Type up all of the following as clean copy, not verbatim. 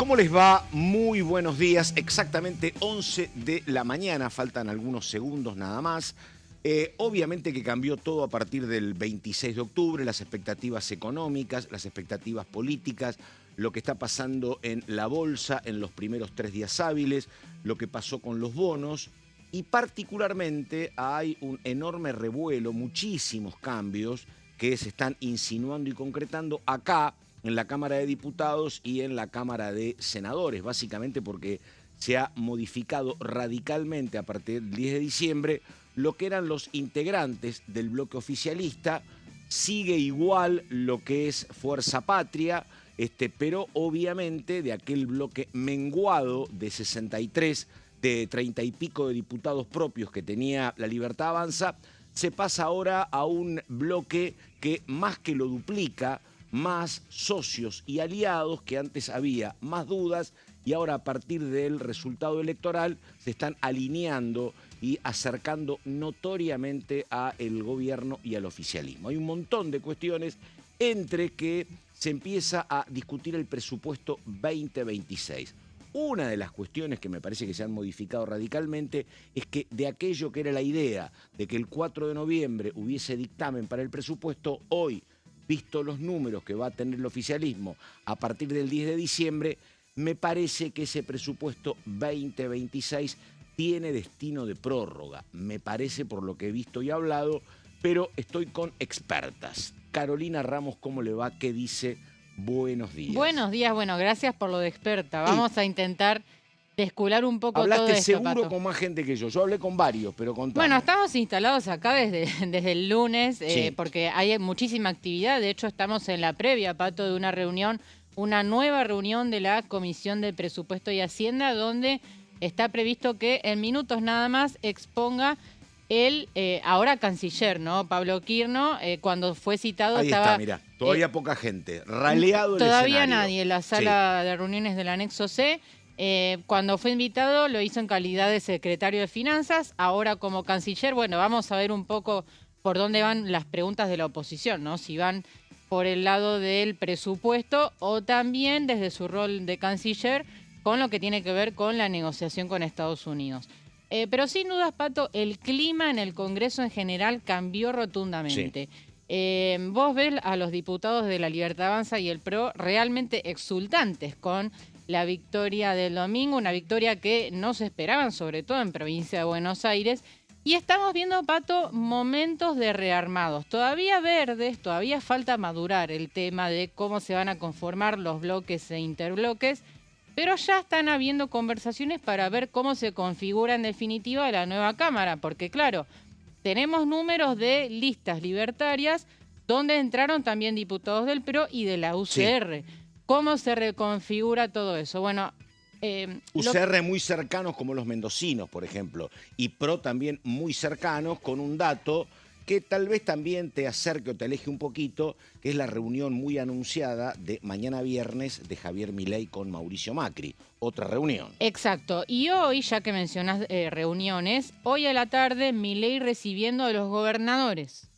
¿Cómo les va? Muy buenos días. Exactamente 11 de la mañana. Faltan algunos segundos nada más. Obviamente que cambió todo a partir del 26 de octubre. Las expectativas económicas, las expectativas políticas, lo que está pasando en la bolsa en los primeros 3 días hábiles, lo que pasó con los bonos. Y particularmente hay un enorme revuelo, muchísimos cambios que se están insinuando y concretando acá en la Cámara de Diputados y en la Cámara de Senadores, básicamente porque se ha modificado radicalmente a partir del 10 de diciembre lo que eran los integrantes del bloque oficialista. Sigue igual lo que es Fuerza Patria, pero obviamente de aquel bloque menguado de 63, de 30 y pico de diputados propios que tenía La Libertad Avanza, se pasa ahora a un bloque que más que lo duplica, más socios y aliados, que antes había más dudas y ahora a partir del resultado electoral se están alineando y acercando notoriamente al gobierno y al oficialismo. Hay un montón de cuestiones entre que se empieza a discutir el presupuesto 2026. Una de las cuestiones que me parece que se han modificado radicalmente es que de aquello que era la idea de que el 4 de noviembre hubiese dictamen para el presupuesto, hoy, visto los números que va a tener el oficialismo a partir del 10 de diciembre, me parece que ese presupuesto 2026 tiene destino de prórroga. Me parece por lo que he visto y hablado, pero estoy con expertas. Carolina Ramos, ¿cómo le va? ¿Qué dice? Buenos días. Buenos días, bueno, gracias por lo de experta. Vamos a intentar descular un poco todo Hablaste esto, seguro Pato. con más gente que yo. Yo hablé con varios, pero contame. Bueno, estamos instalados acá desde el lunes, Sí. porque hay muchísima actividad. De hecho, estamos en la previa, Pato, de una reunión, una nueva reunión de la Comisión de Presupuesto y Hacienda, donde está previsto que en minutos nada más exponga el ahora canciller, ¿no? Pablo Quirno, cuando fue citado Ahí estaba... está, mirá, todavía poca gente, raleado el Todavía escenario. nadie en la sala de reuniones del anexo C. Cuando fue invitado lo hizo en calidad de secretario de Finanzas, ahora como canciller. Bueno, vamos a ver un poco por dónde van las preguntas de la oposición, ¿no? Si van por el lado del presupuesto o también desde su rol de canciller con lo que tiene que ver con la negociación con Estados Unidos. Pero sin dudas, Pato, el clima en el Congreso en general cambió rotundamente. Sí. Vos ves a los diputados de La Libertad Avanza y el PRO realmente exultantes con la victoria del domingo, una victoria que no se esperaban, sobre todo en provincia de Buenos Aires. Y estamos viendo, Pato, momentos de rearmados. Todavía verdes, todavía falta madurar el tema de cómo se van a conformar los bloques e interbloques, pero ya están habiendo conversaciones para ver cómo se configura en definitiva la nueva Cámara, porque claro, tenemos números de listas libertarias donde entraron también diputados del PRO y de la UCR. Sí. ¿Cómo se reconfigura todo eso? Bueno, UCR muy cercanos como los mendocinos, por ejemplo, y PRO también muy cercanos, con un dato que tal vez también te acerque o te aleje un poquito, que es la reunión muy anunciada de mañana viernes de Javier Milei con Mauricio Macri. Otra reunión. Exacto. Y hoy, ya que mencionás reuniones, hoy a la tarde Milei recibiendo a los gobernadores.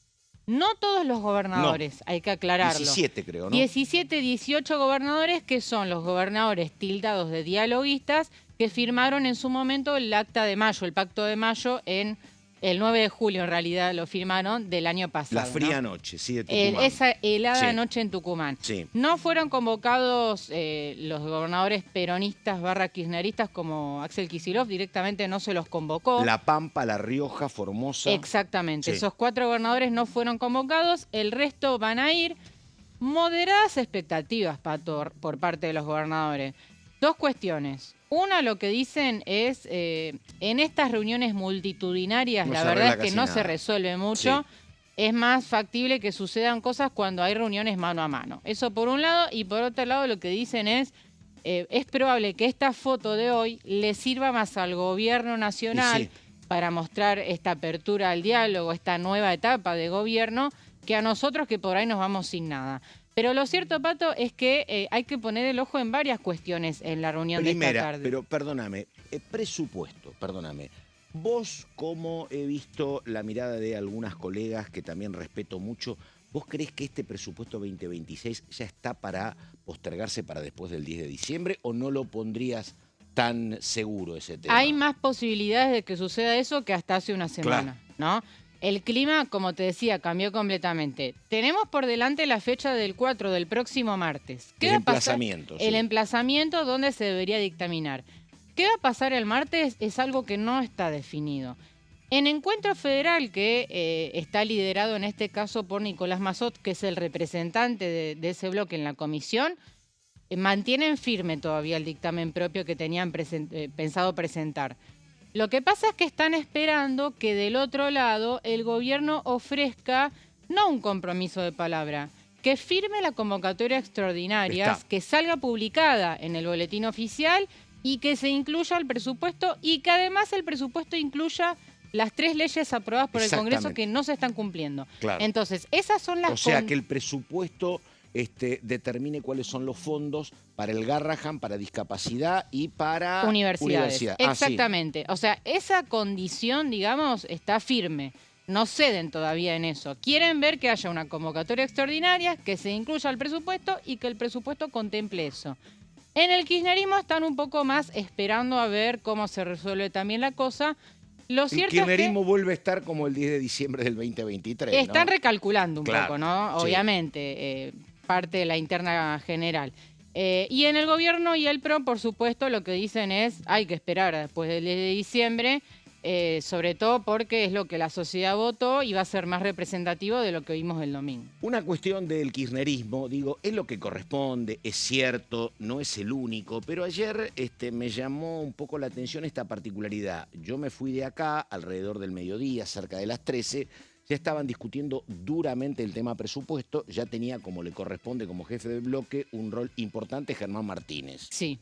No todos los gobernadores, no, hay que aclararlo. 17 creo, ¿no? 17, 18 gobernadores que son los gobernadores tildados de dialoguistas que firmaron en su momento el acta de mayo, el pacto de mayo en... El 9 de julio, en realidad, lo firmaron del año pasado. La fría noche, sí, de Tucumán. Esa helada noche en Tucumán. Sí. No fueron convocados los gobernadores peronistas / kirchneristas como Axel Kicillof, directamente no se los convocó. La Pampa, La Rioja, Formosa. Exactamente, sí. Esos 4 gobernadores no fueron convocados, el resto van a ir. Moderadas expectativas, Pato, por parte de los gobernadores. 2 cuestiones. Una, lo que dicen es, en estas reuniones multitudinarias, la verdad es que no se resuelve mucho. Sí. Es más factible que sucedan cosas cuando hay reuniones mano a mano. Eso por un lado. Y por otro lado, lo que dicen es probable que esta foto de hoy le sirva más al gobierno nacional para mostrar esta apertura al diálogo, esta nueva etapa de gobierno, que a nosotros que por ahí nos vamos sin nada. Pero lo cierto, Pato, es que hay que poner el ojo en varias cuestiones en la reunión de esta tarde. Pero perdóname, presupuesto, perdóname. Vos, como he visto la mirada de algunas colegas que también respeto mucho, ¿Vos creés que este presupuesto 2026 ya está para postergarse para después del 10 de diciembre o no lo pondrías tan seguro ese tema? Hay más posibilidades de que suceda eso que hasta hace una semana, ¿no? El clima, como te decía, cambió completamente. Tenemos por delante la fecha del 4, del próximo martes. El emplazamiento. El emplazamiento donde se debería dictaminar. ¿Qué va a pasar el martes? Es algo que no está definido. En Encuentro Federal, que está liderado en este caso por Nicolás Massot, que es el representante de ese bloque en la comisión, mantienen firme todavía el dictamen propio que tenían pensado presentar. Lo que pasa es que están esperando que del otro lado el gobierno ofrezca no un compromiso de palabra, que firme la convocatoria extraordinaria, que salga publicada en el boletín oficial y que se incluya el presupuesto y que además el presupuesto incluya las 3 leyes aprobadas por el Congreso que no se están cumpliendo. Claro. Entonces, esas son las... O sea, que el presupuesto determine cuáles son los fondos para el Garrahan, para discapacidad y para universidades. Exactamente. O sea, esa condición, digamos, está firme. No ceden todavía en eso. Quieren ver que haya una convocatoria extraordinaria, que se incluya el presupuesto y que el presupuesto contemple eso. En el kirchnerismo están un poco más esperando a ver cómo se resuelve también la cosa. Lo cierto el kirchnerismo es que vuelve a estar como el 10 de diciembre del 2023, ¿no? Están recalculando un poco, ¿no? Sí. Obviamente, parte de la interna general. Y en el gobierno y el PRO, por supuesto, lo que dicen es hay que esperar después del 10 de diciembre, sobre todo porque es lo que la sociedad votó y va a ser más representativo de lo que vimos el domingo. Una cuestión del kirchnerismo, digo, es lo que corresponde, es cierto, no es el único, pero ayer me llamó un poco la atención esta particularidad. Yo me fui de acá alrededor del mediodía, cerca de las 13, ya estaban discutiendo duramente el tema presupuesto, ya tenía, como le corresponde como jefe del bloque, un rol importante Germán Martínez. Sí.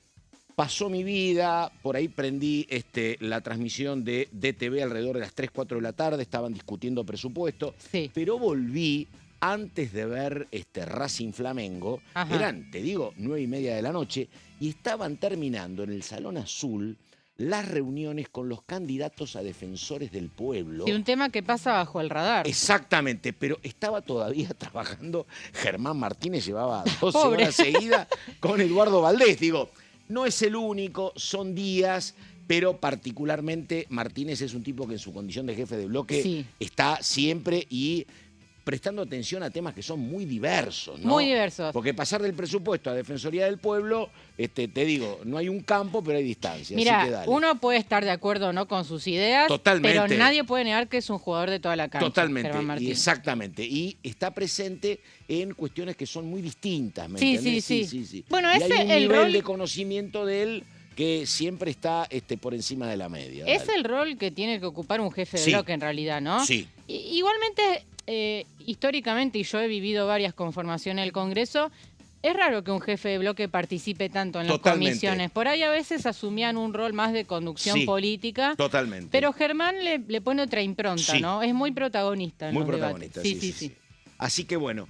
Pasó mi vida, por ahí prendí la transmisión de DTV alrededor de las 3, 4 de la tarde, estaban discutiendo presupuesto, pero volví antes de ver Racing Flamengo, eran, te digo, 9:30 de la noche, y estaban terminando en el Salón Azul las reuniones con los candidatos a defensores del pueblo. Y un tema que pasa bajo el radar. Exactamente, pero estaba todavía trabajando Germán Martínez, llevaba 12 horas seguidas con Eduardo Valdés, digo. No es el único, son días, pero particularmente Martínez es un tipo que en su condición de jefe de bloque está siempre y prestando atención a temas que son muy diversos, ¿no? Muy diversos. Porque pasar del presupuesto a Defensoría del Pueblo, te digo, no hay un campo, pero hay distancia. Mira, así que dale. Uno puede estar de acuerdo o no con sus ideas, pero nadie puede negar que es un jugador de toda la cancha. Totalmente, y exactamente. Y está presente en cuestiones que son muy distintas, ¿me entendés? Sí. Bueno, y ese hay un el nivel rol de conocimiento de él que siempre está por encima de la media. Es el rol que tiene que ocupar un jefe de bloque en realidad, ¿no? Sí. Igualmente, históricamente, y yo he vivido varias conformaciones del Congreso, es raro que un jefe de bloque participe tanto en las comisiones. Por ahí a veces asumían un rol más de conducción política. Totalmente. Pero Germán le pone otra impronta, ¿no? Es muy protagonista en los debates. Sí. Así que bueno,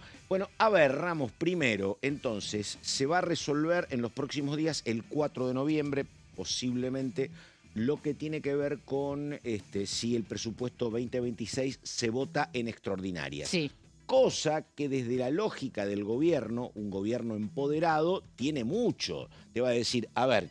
a ver, Ramos, primero, entonces, se va a resolver en los próximos días, el 4 de noviembre, posiblemente, lo que tiene que ver con si el presupuesto 2026 se vota en extraordinaria. Sí. Cosa que desde la lógica del gobierno, un gobierno empoderado, tiene mucho. Te va a decir, a ver,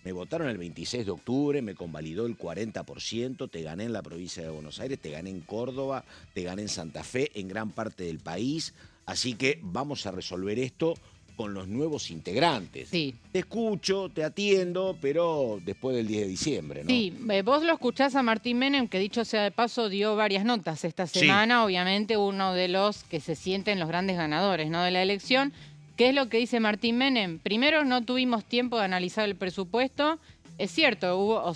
me votaron el 26 de octubre, me convalidó el 40%, te gané en la provincia de Buenos Aires, te gané en Córdoba, te gané en Santa Fe, en gran parte del país. Así que vamos a resolver esto con los nuevos integrantes. Sí. Te escucho, te atiendo, pero después del 10 de diciembre, ¿no? Sí, vos lo escuchás a Martín Menem, que dicho sea de paso, dio varias notas esta semana, obviamente uno de los que se sienten los grandes ganadores, ¿no?, de la elección. ¿Qué es lo que dice Martín Menem? Primero, no tuvimos tiempo de analizar el presupuesto. Es cierto,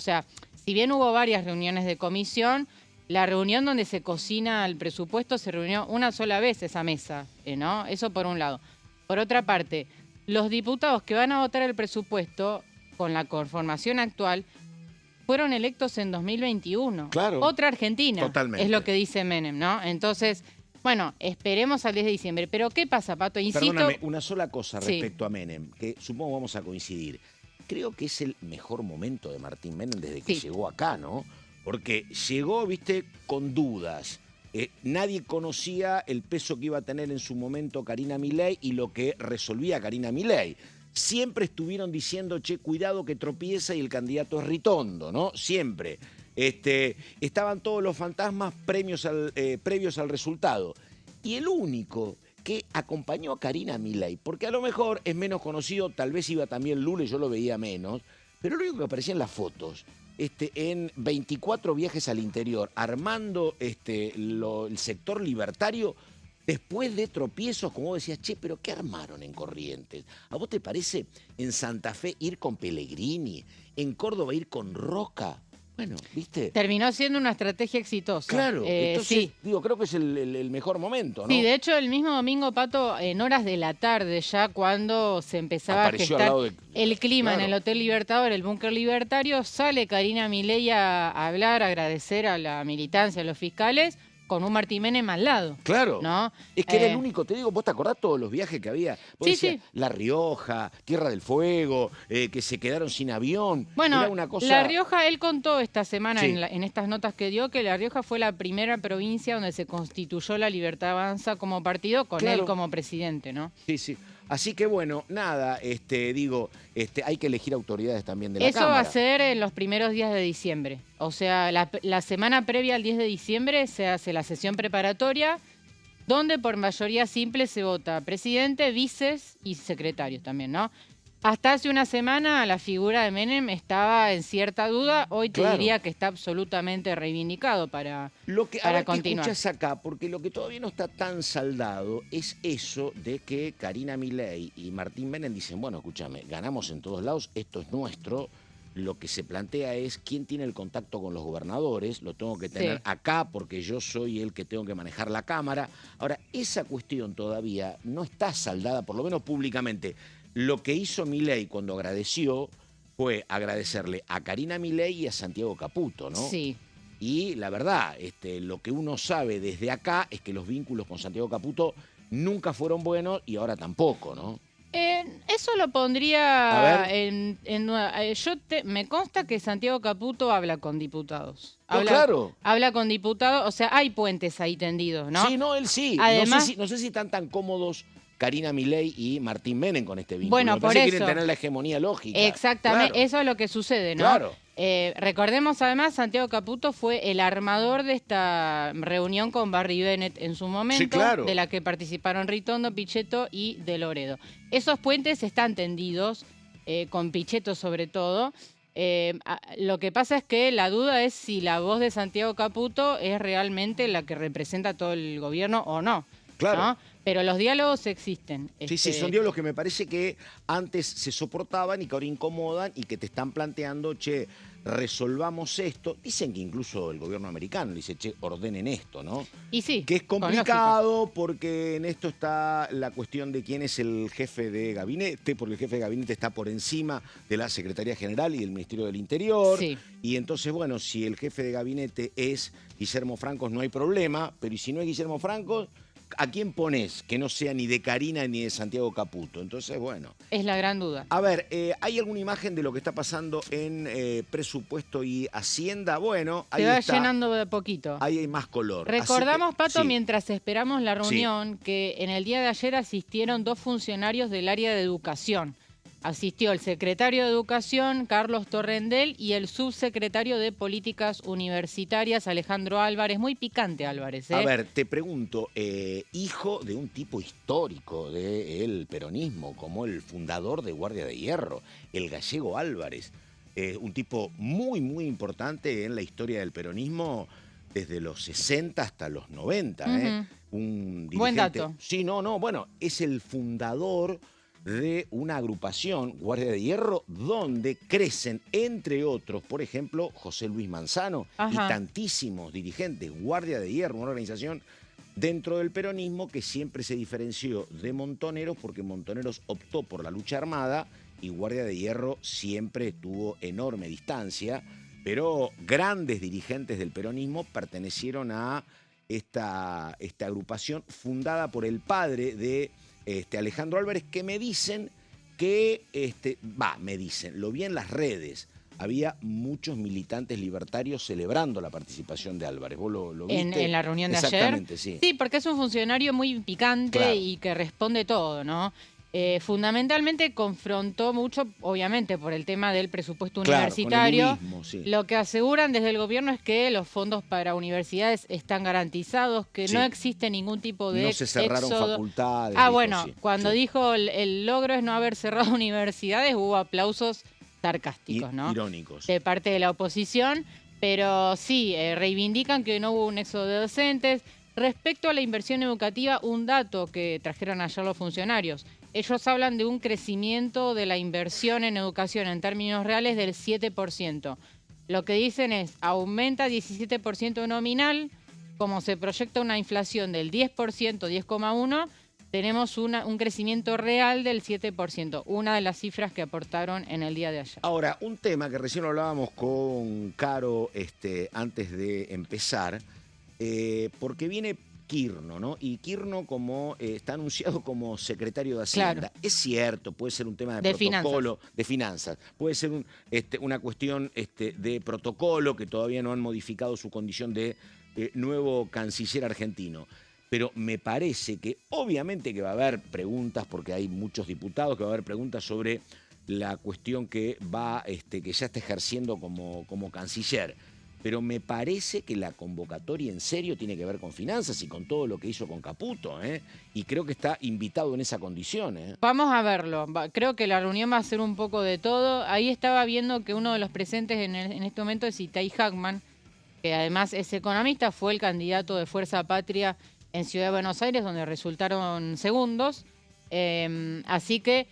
si bien hubo varias reuniones de comisión, la reunión donde se cocina el presupuesto se reunió una sola vez esa mesa, ¿no? Eso por un lado. Por otra parte, los diputados que van a votar el presupuesto con la conformación actual fueron electos en 2021. Claro. Otra Argentina. Totalmente. Es lo que dice Menem, ¿no? Entonces, bueno, esperemos al 10 de diciembre. Pero ¿qué pasa, Pato? Insisto. Perdóname, una sola cosa respecto a Menem, que supongo vamos a coincidir. Creo que es el mejor momento de Martín Menem desde que llegó acá, ¿no? Porque llegó, viste, con dudas. nadie conocía el peso que iba a tener en su momento Karina Milei y lo que resolvía Karina Milei. Siempre estuvieron diciendo, che, cuidado que tropieza y el candidato es Ritondo, ¿no? Siempre. Estaban todos los fantasmas previos al resultado. Y el único que acompañó a Karina Milei, porque a lo mejor es menos conocido, tal vez iba también Lula y yo lo veía menos, pero lo único que aparecía en las fotos, en 24 viajes al interior, armando el sector libertario, después de tropiezos, como vos decías, che, pero ¿qué armaron en Corrientes? ¿A vos te parece en Santa Fe ir con Pellegrini, en Córdoba ir con Roca? Bueno, ¿viste? Terminó siendo una estrategia exitosa. Claro, entonces, sí. digo, creo que es el mejor momento, ¿no? Sí, de hecho, el mismo domingo, Pato, en horas de la tarde, ya cuando se empezaba Apareció a gestar al lado de... el clima Claro. en el Hotel Libertador, el búnker libertario, sale Karina Milei a hablar, a agradecer a la militancia, a los fiscales, con un Martín Menem al lado. Claro. ¿No? Es que era el único, te digo, ¿vos te acordás todos los viajes que había? Vos Sí, decías, sí. La Rioja, Tierra del Fuego, que se quedaron sin avión. Bueno, era una cosa... La Rioja, él contó esta semana Sí. en estas notas que dio que La Rioja fue la primera provincia donde se constituyó la Libertad Avanza como partido con Claro. él como presidente, ¿no? Sí, sí. Así que bueno, nada, hay que elegir autoridades también de la Eso Cámara. va a ser en los primeros días de diciembre. O sea, la semana previa al 10 de diciembre se hace la sesión preparatoria, donde por mayoría simple se vota presidente, vices y secretarios también, ¿no? Hasta hace una semana la figura de Menem estaba en cierta duda. Hoy te Claro. diría que está absolutamente reivindicado para A ver qué continuar. escuchás acá, porque lo que todavía no está tan saldado es eso de que Karina Milei y Martín Menem dicen, bueno, escúchame, ganamos en todos lados, esto es nuestro. Lo que se plantea es quién tiene el contacto con los gobernadores, lo tengo que tener Sí. acá porque yo soy el que tengo que manejar la Cámara. Ahora, esa cuestión todavía no está saldada, por lo menos públicamente. Lo que hizo Milei cuando agradeció fue agradecerle a Karina Milei y a Santiago Caputo, ¿no? Sí. Y la verdad, lo que uno sabe desde acá es que los vínculos con Santiago Caputo nunca fueron buenos y ahora tampoco, ¿no? Eso lo A pondría ver. me consta que Santiago Caputo habla con diputados. No, claro. Habla con diputados, o sea, hay puentes ahí tendidos, ¿no? Sí, no, él sí. Además, No sé si están tan cómodos Karina Milei y Martín Menem con este vínculo. Bueno, Me por parece que eso. quieren tener la hegemonía lógica. exactamente, Claro. eso es lo que sucede, ¿no? Claro. Recordemos además, Santiago Caputo fue el armador de esta reunión con Barry Bennett en su momento, Sí, claro. de la que participaron Ritondo, Pichetto y De Loredo. Esos puentes están tendidos, con Pichetto sobre todo. Lo que pasa es que la duda es si la voz de Santiago Caputo es realmente la que representa a todo el gobierno o no. Claro. ¿No? Pero los diálogos existen. Sí, sí, son diálogos que me parece que antes se soportaban y que ahora incomodan y que te están planteando, che, resolvamos esto. Dicen que incluso el gobierno americano dice, che, ordenen esto, ¿no? Y sí, Que es con complicado porque en esto está la cuestión de quién es el jefe de gabinete, porque el jefe de gabinete está por encima de la Secretaría General y del Ministerio del Interior. Sí. Y entonces, bueno, si el jefe de gabinete es Guillermo Francos, no hay problema, pero ¿y si no es Guillermo Francos? ¿A quién pones que no sea ni de Karina ni de Santiago Caputo? Entonces, bueno. Es la gran duda. A ver, ¿hay alguna imagen de lo que está pasando en presupuesto y Hacienda? Bueno, ahí Se va está. llenando de poquito. Ahí hay más color. Recordamos, Así que, Pato, sí. mientras esperamos la reunión, que en el día de ayer asistieron 2 funcionarios del área de educación. Asistió el secretario de Educación, Carlos Torrendel, y el subsecretario de Políticas Universitarias, Alejandro Álvarez. Muy picante, Álvarez, ¿eh? A ver, te pregunto, hijo de un tipo histórico del peronismo, como el fundador de Guardia de Hierro, el gallego Álvarez, un tipo muy, muy importante en la historia del peronismo desde los 60 hasta los 90. Un dirigente. Buen dato. Sí, no, bueno, es el fundador de una agrupación, Guardia de Hierro, donde crecen, entre otros, por ejemplo, José Luis Manzano y Ajá. tantísimos dirigentes. Guardia de Hierro, una organización dentro del peronismo que siempre se diferenció de Montoneros porque Montoneros optó por la lucha armada y Guardia de Hierro siempre tuvo enorme distancia, pero grandes dirigentes del peronismo pertenecieron a esta agrupación fundada por el padre de Alejandro Álvarez, que me dicen que, lo vi en las redes, había muchos militantes libertarios celebrando la participación de Álvarez. ¿Vos lo viste? En la reunión de ayer. Exactamente, sí. Sí, porque es un funcionario muy picante Claro. y que responde todo, ¿no? Fundamentalmente confrontó mucho, obviamente, por el tema del presupuesto Claro, universitario. con el humorismo, sí. Lo que aseguran desde el gobierno es que los fondos para universidades están garantizados, que Sí. no existe ningún tipo de No se cerraron éxodo. facultades. Ah, dijo, bueno, sí, cuando sí. dijo el logro es no haber cerrado universidades, hubo aplausos sarcásticos, ¿no? Irónicos. De parte de la oposición, pero sí, reivindican que no hubo un éxodo de docentes. Respecto a la inversión educativa, un dato que trajeron ayer los funcionarios. Ellos hablan de un crecimiento de la inversión en educación en términos reales del 7%. Lo que dicen es, aumenta 17% nominal, como se proyecta una inflación del 10%, 10,1%, tenemos un crecimiento real del 7%, una de las cifras que aportaron en el día de ayer. Ahora, un tema que recién hablábamos con Caro antes de empezar, porque viene Quirno, ¿no? Y Quirno está anunciado como secretario de Hacienda. Claro. Es cierto, puede ser un tema De protocolo, de finanzas. Puede ser una cuestión de protocolo, que todavía no han modificado su condición de nuevo canciller argentino. Pero me parece que obviamente que va a haber preguntas, porque hay muchos diputados, que va a haber preguntas sobre la cuestión que que ya está ejerciendo como canciller. Pero me parece que la convocatoria en serio tiene que ver con finanzas y con todo lo que hizo con Caputo, ¿eh? Y creo que está invitado en esa condición, ¿eh? Vamos a verlo. Creo que la reunión va a ser un poco de todo. Ahí estaba viendo que uno de los presentes en este momento es Itay Hackman, que además es economista, fue el candidato de Fuerza Patria en Ciudad de Buenos Aires, donde resultaron segundos. Así que,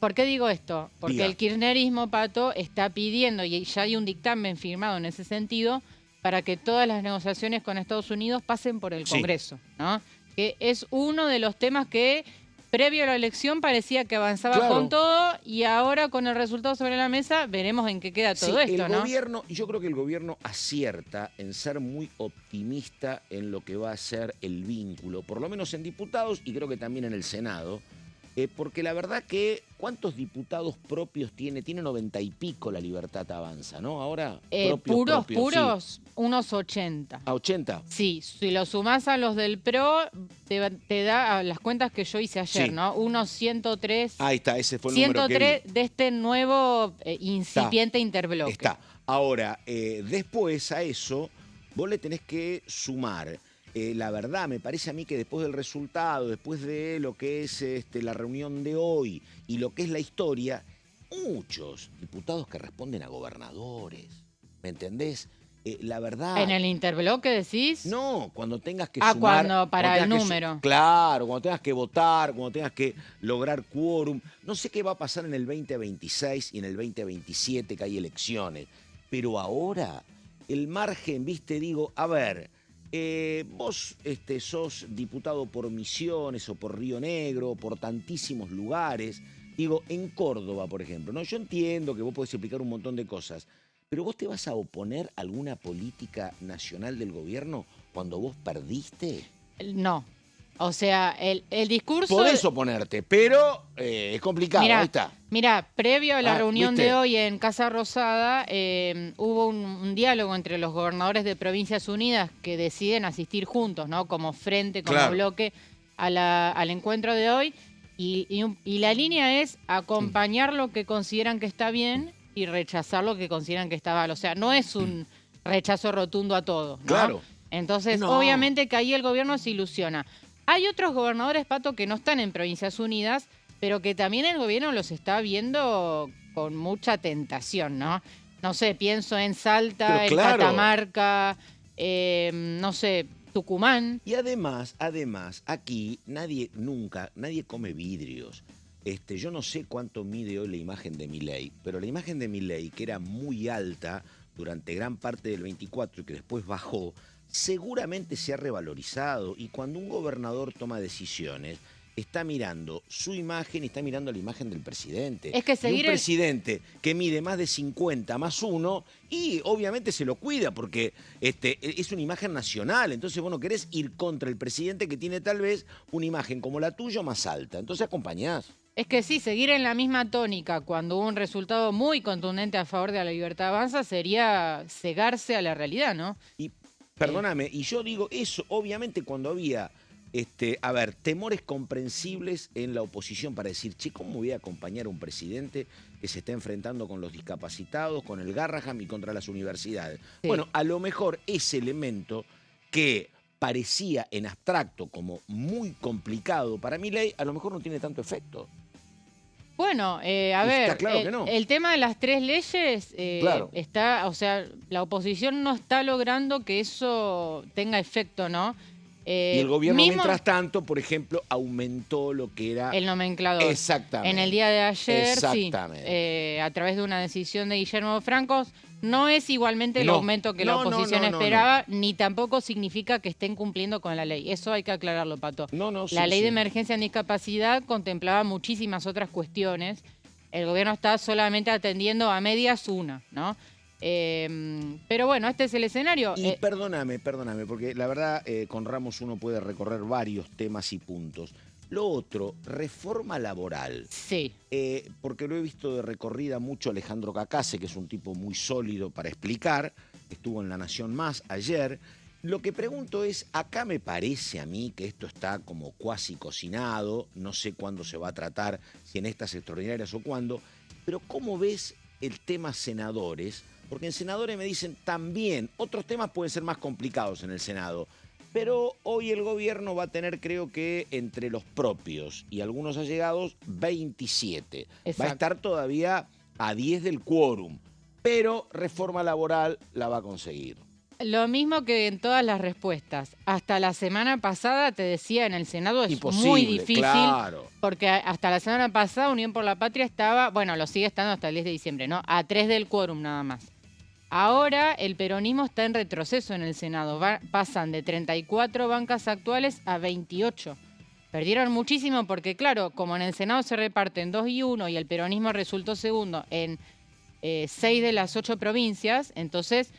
¿por qué digo esto? Porque Diga. el kirchnerismo, Pato, está pidiendo, y ya hay un dictamen firmado en ese sentido, para que todas las negociaciones con Estados Unidos pasen por el Sí. Congreso, ¿no? Que es uno de los temas que, previo a la elección, parecía que avanzaba Claro. con todo, y ahora con el resultado sobre la mesa, veremos en qué queda todo Sí, esto, el ¿no? gobierno, yo creo que el gobierno acierta en ser muy optimista en lo que va a ser el vínculo, por lo menos en diputados y creo que también en el Senado, porque la verdad que, ¿cuántos diputados propios tiene? Tiene 90 y pico la Libertad Avanza, ¿no? Ahora, propios, Puros, sí. unos 80. ¿A 80? Sí, si lo sumás a los del PRO, te da a las cuentas que yo hice ayer, Sí. ¿no? Unos 103. Ahí está, ese fue el número que 103 vi. de este nuevo incipiente interbloque. Está. Ahora, después a eso, vos le tenés que sumar. La verdad, me parece a mí que después del resultado, después de lo que es la reunión de hoy y lo que es la historia, muchos diputados que responden a gobernadores, ¿me entendés? La verdad... ¿En el interbloque decís? No, cuando tengas que Ah, sumar... cuando para tengas el que número. Claro, cuando tengas que votar, cuando tengas que lograr quórum. No sé qué va a pasar en el 2026 y en el 2027, que hay elecciones. Pero ahora, el margen, viste, digo, a ver... vos sos diputado por Misiones o por Río Negro, o por tantísimos lugares. Digo, en Córdoba, por ejemplo, ¿no? Yo entiendo que vos podés explicar un montón de cosas, pero vos te vas a oponer a alguna política nacional del gobierno cuando vos perdiste. No. O sea, el discurso... Podés oponerte, pero es complicado, ahí está. Mirá, previo a la reunión ¿viste? de hoy en Casa Rosada, hubo un diálogo entre los gobernadores de Provincias Unidas que deciden asistir juntos, ¿no? Como frente, como Claro. bloque al encuentro de hoy. Y la línea es acompañar lo que consideran que está bien y rechazar lo que consideran que está mal. O sea, no es un rechazo rotundo a todo, ¿no? Claro. Entonces, No. obviamente que ahí el gobierno se ilusiona. Hay otros gobernadores, Pato, que no están en Provincias Unidas, pero que también el gobierno los está viendo con mucha tentación, ¿no? No sé, pienso en Salta, Pero en claro. Catamarca, no sé, Tucumán. Y además, aquí nadie come vidrios. Yo no sé cuánto mide hoy la imagen de Milei, pero la imagen de Milei, que era muy alta durante gran parte del 24 y que después bajó, seguramente se ha revalorizado. Y cuando un gobernador toma decisiones, está mirando su imagen y está mirando la imagen del presidente. Es que Y seguir un presidente que mide más de 50 más 1 y obviamente se lo cuida porque es una imagen nacional. Entonces vos no querés ir contra el presidente que tiene tal vez una imagen como la tuya o más alta. Entonces acompañás. Es que sí, seguir en la misma tónica cuando hubo un resultado muy contundente a favor de la Libertad Avanza sería cegarse a la realidad, ¿no? Y Eh, perdóname, y yo digo eso, obviamente cuando había, a ver, temores comprensibles en la oposición para decir, che, ¿cómo voy a acompañar a un presidente que se está enfrentando con los discapacitados, con el Garraham y contra las universidades? sí. Bueno, a lo mejor ese elemento que parecía en abstracto como muy complicado para mi ley, a lo mejor no tiene tanto efecto. Bueno, a Está ver, claro que no. el tema de las 3 leyes Claro. está, o sea, la oposición no está logrando que eso tenga efecto, ¿no? Y el gobierno, Mismo mientras tanto, por ejemplo, aumentó lo que era... el nomenclador. Exactamente. En el día de ayer, sí, Exactamente. a través de una decisión de Guillermo Franco, no es igualmente el No. aumento que la No, no, oposición no, no, esperaba, ni tampoco significa que estén cumpliendo con la ley. Eso hay que aclararlo, Pato. No, no, La sí, ley sí. de emergencia en discapacidad contemplaba muchísimas otras cuestiones. El gobierno está solamente atendiendo a medias una, ¿no? Pero bueno, este es el escenario. Y perdóname, porque la verdad con Ramos uno puede recorrer varios temas y puntos. Lo otro, reforma laboral. Sí. Porque lo he visto de recorrida mucho Alejandro Cacase, que es un tipo muy sólido para explicar. Estuvo en La Nación Más ayer. Lo que pregunto es, acá me parece a mí que esto está como cuasi cocinado, no sé cuándo se va a tratar, si en estas extraordinarias o cuándo, pero ¿cómo ves el tema senadores? Porque en senadores me dicen también, otros temas pueden ser más complicados en el Senado, pero hoy el gobierno va a tener, creo que, entre los propios y algunos allegados, 27. Va a Exacto. estar todavía a 10 del quórum, pero reforma laboral la va a conseguir. Lo mismo que en todas las respuestas. Hasta la semana pasada te decía en el Senado es Imposible, muy difícil. claro. Porque hasta la semana pasada Unión por la Patria estaba, bueno, lo sigue estando hasta el 10 de diciembre, ¿no? A 3 del quórum nada más. Ahora el peronismo está en retroceso en el Senado. Pasan de 34 bancas actuales a 28. Perdieron muchísimo porque, claro, como en el Senado se reparten 2 y 1 y el peronismo resultó segundo en 6 de las 8 provincias, entonces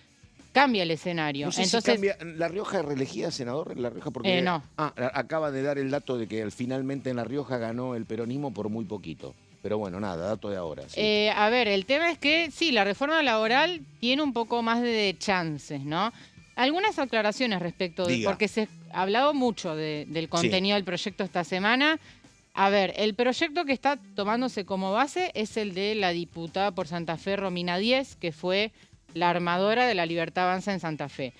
cambia el escenario. No sé Entonces, si cambia. ¿La Rioja reelegía senador? ¿La Rioja? Porque no. acaba de dar el dato de que finalmente en La Rioja ganó el peronismo por muy poquito. Pero bueno, nada, dato de ahora. Sí. A ver, el tema es que sí, la reforma laboral tiene un poco más de chances, ¿no? Algunas aclaraciones respecto de... Diga. Porque se ha hablado mucho del contenido del proyecto esta semana. A ver, el proyecto que está tomándose como base es el de la diputada por Santa Fe, Romina Díez, que fue la armadora de la Libertad Avanza en Santa Fe.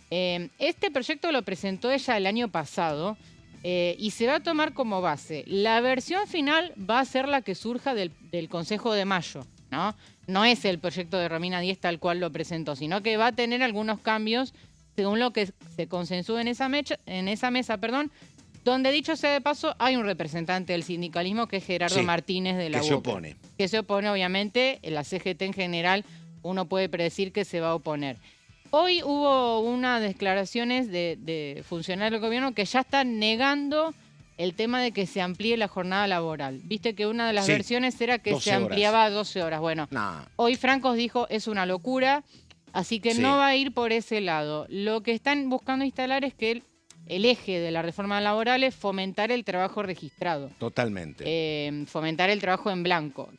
Este proyecto lo presentó ella el año pasado y se va a tomar como base. La versión final va a ser la que surja del Consejo de Mayo, ¿no? No es el proyecto de Romina Díez tal cual lo presentó, sino que va a tener algunos cambios según lo que se consensúe en esa mesa, donde, dicho sea de paso, hay un representante del sindicalismo que es Gerardo Martínez de la UOCRA. Que se opone. Que se opone, obviamente, la CGT en general uno puede predecir que se va a oponer. Hoy hubo unas declaraciones de funcionarios del gobierno que ya están negando el tema de que se amplíe la jornada laboral. Viste que una de las versiones era que se ampliaba a 12 horas. Bueno, hoy Francos dijo es una locura, así que no va a ir por ese lado. Lo que están buscando instalar es que el eje de la reforma laboral es fomentar el trabajo registrado. Totalmente. Fomentar el trabajo en blanco.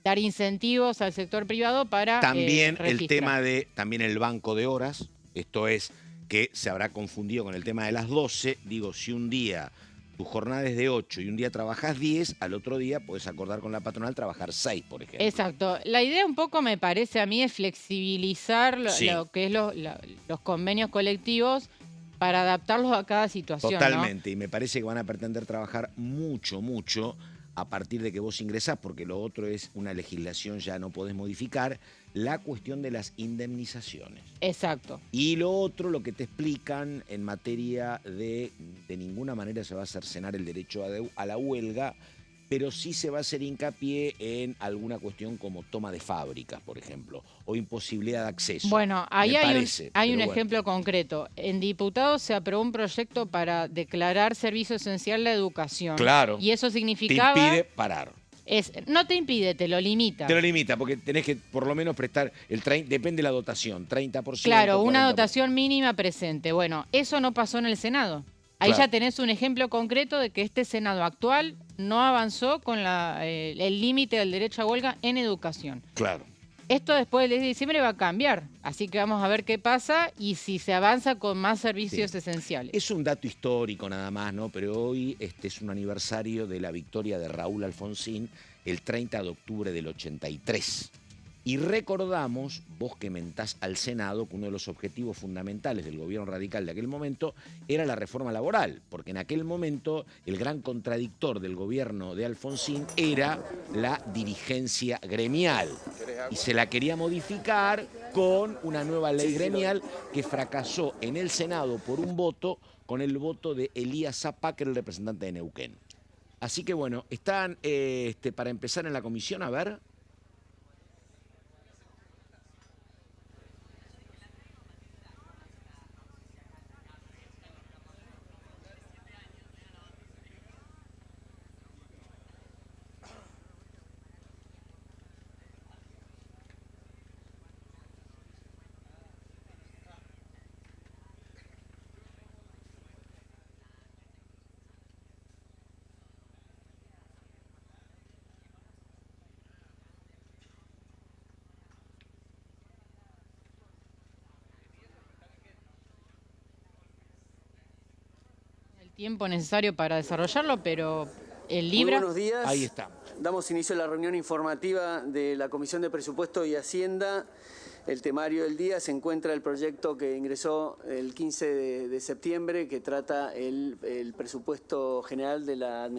Dar incentivos al sector privado para también registrar. El tema de también el banco de horas, esto es que se habrá confundido con el tema de las 12. Digo, si un día tu jornada es de 8 y un día trabajas 10, al otro día puedes acordar con la patronal trabajar 6, por ejemplo. Exacto. La idea un poco, me parece a mí, es flexibilizar lo que es los convenios colectivos para adaptarlos a cada situación. Totalmente, ¿no? Y me parece que van a pretender trabajar mucho, mucho a partir de que vos ingresás, porque lo otro es una legislación, ya no podés modificar, la cuestión de las indemnizaciones. Exacto. Y lo otro, lo que te explican en materia de ninguna manera se va a cercenar el derecho a la huelga, pero sí se va a hacer hincapié en alguna cuestión como toma de fábricas, por ejemplo, o imposibilidad de acceso. Bueno, ahí hay un ejemplo concreto. En diputados se aprobó un proyecto para declarar servicio esencial la educación. Claro. Y eso significaba... Te impide parar. No te impide, te lo limita. Te lo limita, porque tenés que por lo menos prestar depende de la dotación, 30%. Claro, 40%. una dotación mínima presente. Bueno, eso no pasó en el Senado. Ahí ya tenés un ejemplo concreto de que este Senado actual no avanzó con el límite del derecho a huelga en educación. Claro. Esto después del 10 de diciembre va a cambiar, así que vamos a ver qué pasa y si se avanza con más servicios esenciales. Es un dato histórico nada más, ¿no? Pero hoy es un aniversario de la victoria de Raúl Alfonsín, el 30 de octubre del 83. Y recordamos, vos que mentás al Senado, que uno de los objetivos fundamentales del gobierno radical de aquel momento era la reforma laboral, porque en aquel momento el gran contradictor del gobierno de Alfonsín era la dirigencia gremial. Y se la quería modificar con una nueva ley gremial que fracasó en el Senado por un voto, con el voto de Elías Zapá, que era el representante de Neuquén. Así que bueno, están para empezar en la comisión, a ver. Tiempo necesario para desarrollarlo, pero el Libra... Muy buenos días. Ahí está. Damos inicio a la reunión informativa de la Comisión de Presupuesto y Hacienda. El temario del día se encuentra el proyecto que ingresó el 15 de septiembre, que trata el presupuesto general de la Administración